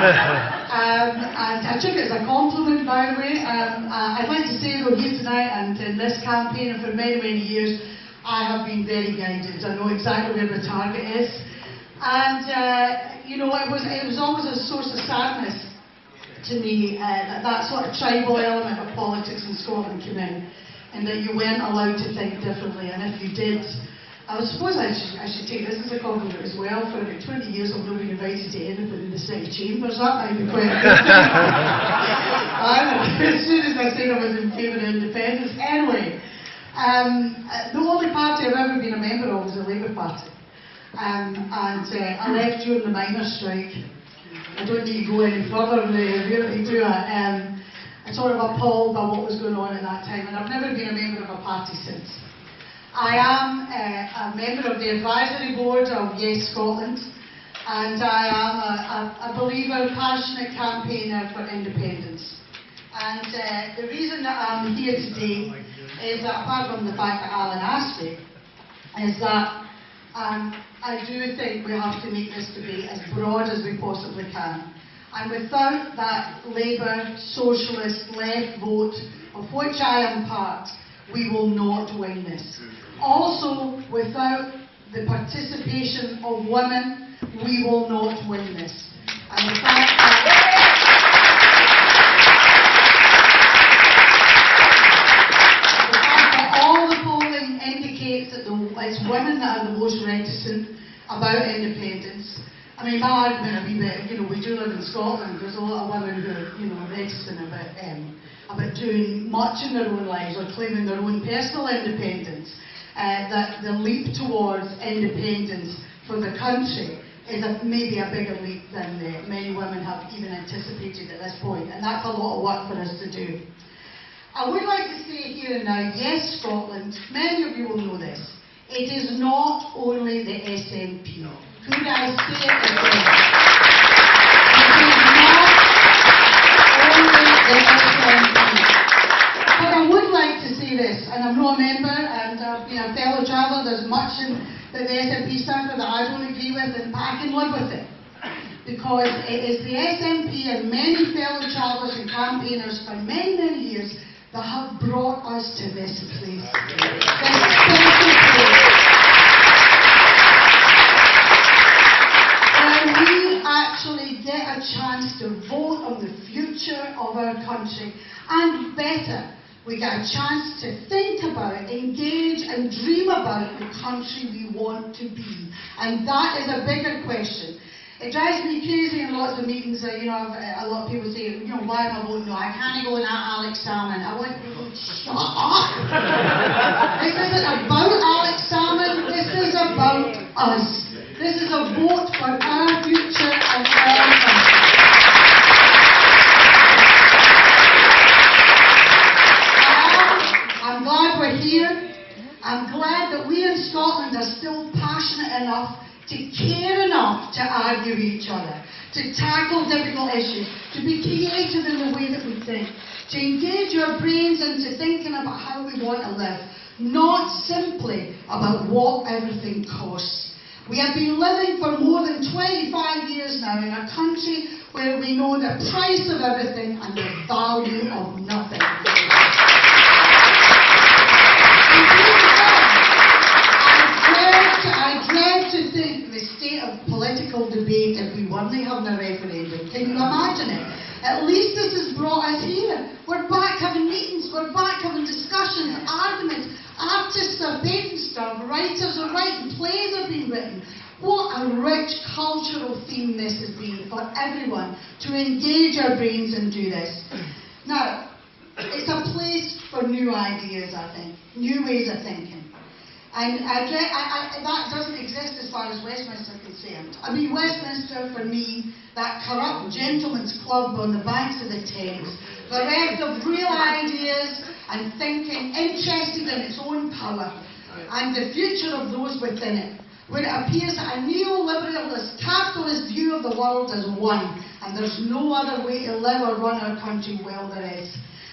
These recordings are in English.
And I took it as a compliment, by the way. I'd like to say, though, here tonight and in this campaign, and for many, many years, I have been very guided. I know exactly where the target is. And, you know, it was always a source of sadness to me that sort of tribal element of politics in Scotland came in, and that you weren't allowed to think differently. And if you did, I suppose I should take this as a compliment as well. For about 20 years I've not been invited to anything in the City Chambers. That might be quite a good thing. As soon as I said I was in favour of independence. Anyway, the only party I've ever been a member of was the Labour Party. And I left during the miners' strike. I don't need to go any further really do it. I'm sort of appalled by what was going on at that time, and I've never been a member of a party since. I am a member of the advisory board of Yes Scotland, and I am a believer, passionate campaigner for independence. And the reason that I'm here today is that, apart from the fact that Alan asked me, is that I do think we have to make this debate as broad as we possibly can. And without that Labour, Socialist, Left vote, of which I am part, we will not win this. Also, without the participation of women, we will not win this. And the fact that all the polling indicates that it's women that are the most reticent about independence. I mean, my argument would be that, you know, we do live in Scotland. There's a lot of women who are, you know, reticent about doing much in their own lives or claiming their own personal independence. That the leap towards independence for the country is maybe a bigger leap than many women have even anticipated at this point, and that's a lot of work for us to do. I would like to say here and now, Yes Scotland, many of you will know this, it is not only the SNP. Could I say it again? It is not only the SNP. But I would like to say this, and I'm not a member, and I've been a fellow traveller. There's much that the SNP stands for that I don't agree with, but I can live with it. Because it is the SNP and many fellow travellers and campaigners for many, many years that have brought us to this place. This special place. Where we actually get a chance to vote on the future of our country, and better, we get a chance to think about, engage and dream about the country we want to be. And that is a bigger question. It drives me crazy in lots of meetings. You know, a lot of people say, you know, why am I voting no? I can't go in that Alex Salmon. I want people to shut up. This isn't about Alex Salmon. This is about us. This is a vote for our future and our country. I'm glad we're here. I'm glad that we in Scotland are still passionate enough to care enough to argue with each other, to tackle difficult issues, to be creative in the way that we think, to engage our brains into thinking about how we want to live, not simply about what everything costs. We have been living for more than 25 years now in a country where we know the price of everything and the value of nothing. I dread to think the state of political debate if we weren't having a referendum. Can you imagine it? At least this has brought us here. We're back having meetings, we're back having discussions, arguments. Artists are painting stuff, writers are writing, plays are being written. What a rich cultural theme this has been for everyone to engage our brains and do this. Now, it's a place for new ideas, I think, new ways of thinking. And that doesn't exist as far as Westminster is concerned. I mean, Westminster, for me, that corrupt gentleman's club on the banks of the Thames, bereft of real ideas and thinking, interested in its own power, and the future of those within it, where it appears that a neoliberalist, capitalist view of the world is one, and there's no other way to live or run our country well there is.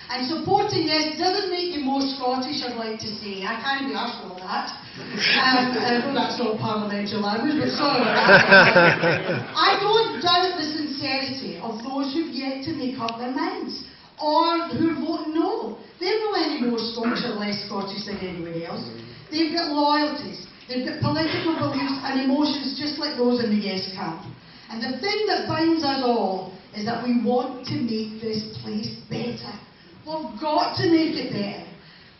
And supporting this doesn't make you more Scottish, I'd like to say. I can't be asked for all that. I know that's not parliamentary language, but sorry about that. I don't doubt the sincerity sincerity of those who've yet to make up their minds, or who are voting no. They're not any more Scottish or less Scottish than anybody else. They've got loyalties, they've got political beliefs and emotions just like those in the Yes camp. And the thing that binds us all is that we want to make this place better. We've got to make it better.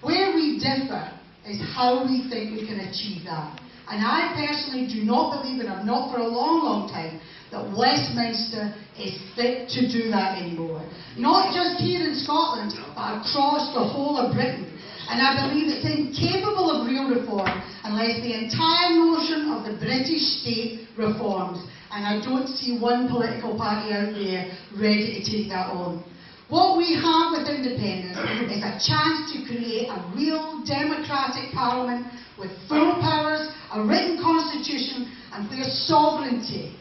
Where we differ is how we think we can achieve that. And I personally do not believe, and I've not for a long, long time, that Westminster is fit to do that anymore. Not just here in Scotland, but across the whole of Britain. And I believe it's incapable of real reform unless the entire notion of the British state reforms. And I don't see one political party out there ready to take that on. What we have with independence is a chance to create a real democratic parliament with full powers, a written constitution, and where sovereignty,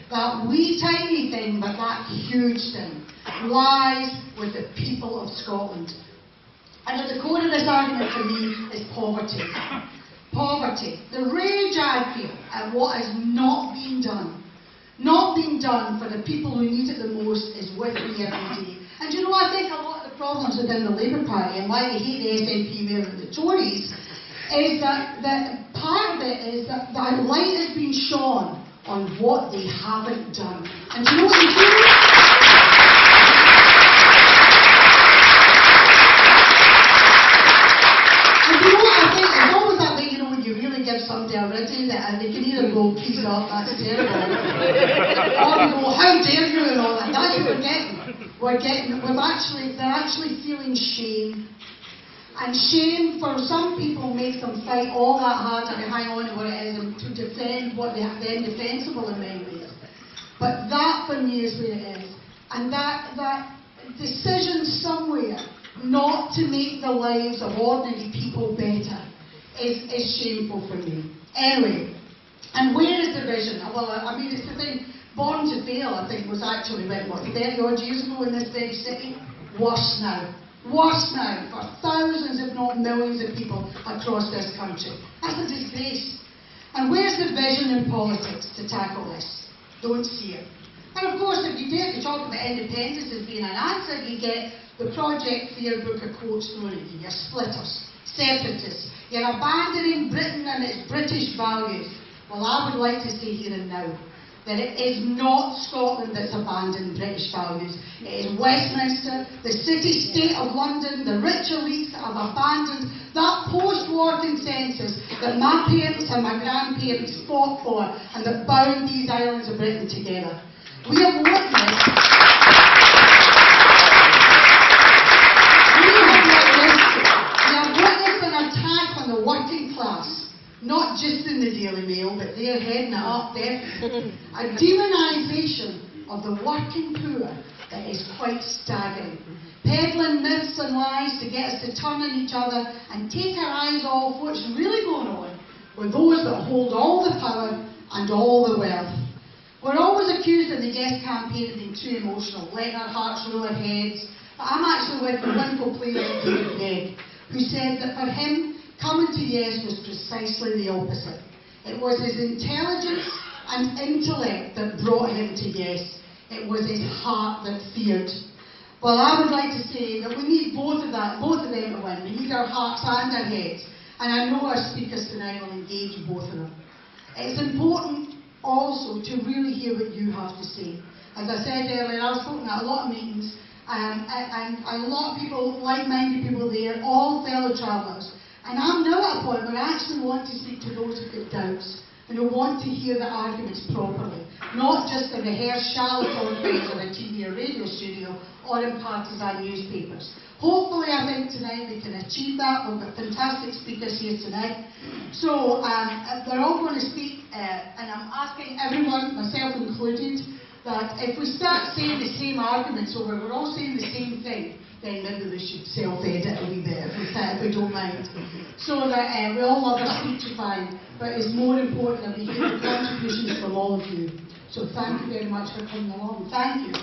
that wee tiny thing, but that huge thing, lies with the people of Scotland. And at the core of this argument for me is poverty. Poverty. The rage I feel at what has not been done for the people who need it the most is with me every day. And you know, I think a lot of the problems within the Labour Party and why they hate the SNP more than the Tories is that part of it is that the light has been shone on what they haven't done. And you know what you do? And you know what I think? It's always that way, you know, when you really give somebody a ridding and they can either go, peace off, that's terrible, or they go, how dare you, and all that. That's what we're getting. They're actually feeling shame. And shame for some people makes them fight all that harder to hang on to what it is and to defend what they have then defensible in many ways. But that for me is where it is. And that decision somewhere not to make the lives of ordinary people better is shameful for me. Anyway, and where is the vision? Well, I mean, it's the thing, Born to Fail, I think, was actually written, 30 odd years ago in this very city? Worse now. Worse now for thousands, if not millions of people across this country. That's a disgrace. And where's the vision in politics to tackle this? Don't see it. And of course, if you dare to talk about independence as being an answer, you get the Project Fair book of quotes thrown at you. You're splitters, separatists. You're abandoning Britain and its British values. Well, I would like to say here and now that it is not Scotland that's abandoned British values. It is Westminster, the city-state of London, the rich elites that have abandoned that post-war consensus that my parents and my grandparents fought for and that bound these islands of Britain together. We have witnessed an attack on the working class. Not just in the Daily Mail, but they're heading it up definitely. A demonisation of the working poor that is quite staggering. Peddling myths and lies to get us to turn on each other and take our eyes off what's really going on with those that hold all the power and all the wealth. We're always accused in the Yes campaign of being too emotional, letting our hearts rule our heads. But I'm actually with the wonderful player David Gregg, who said that for him, coming to Yes was precisely the opposite. It was his intelligence and intellect that brought him to Yes. It was his heart that feared. Well, I would like to say that we need both of them to win. We need our hearts and our heads. And I know our speakers tonight will engage both of them. It's important also to really hear what you have to say. As I said earlier, I've spoken at a lot of meetings and a lot of people, like-minded people there, all fellow travellers. And I'm now at a point where I actually want to speak to those who've got doubts and who want to hear the arguments properly, not just the rehearsed shallow confines of a TV or radio studio or in partisan newspapers. Hopefully, I think tonight we can achieve that. We've got fantastic speakers here tonight. So they're all going to speak, and I'm asking everyone, myself included, that if we start saying the same arguments over, we're all saying the same thing, then maybe we should self-edit a wee bit if we don't mind. So that we all love our speechifying, but it's more important that we hear the contributions from all of you. So thank you very much for coming along. Thank you.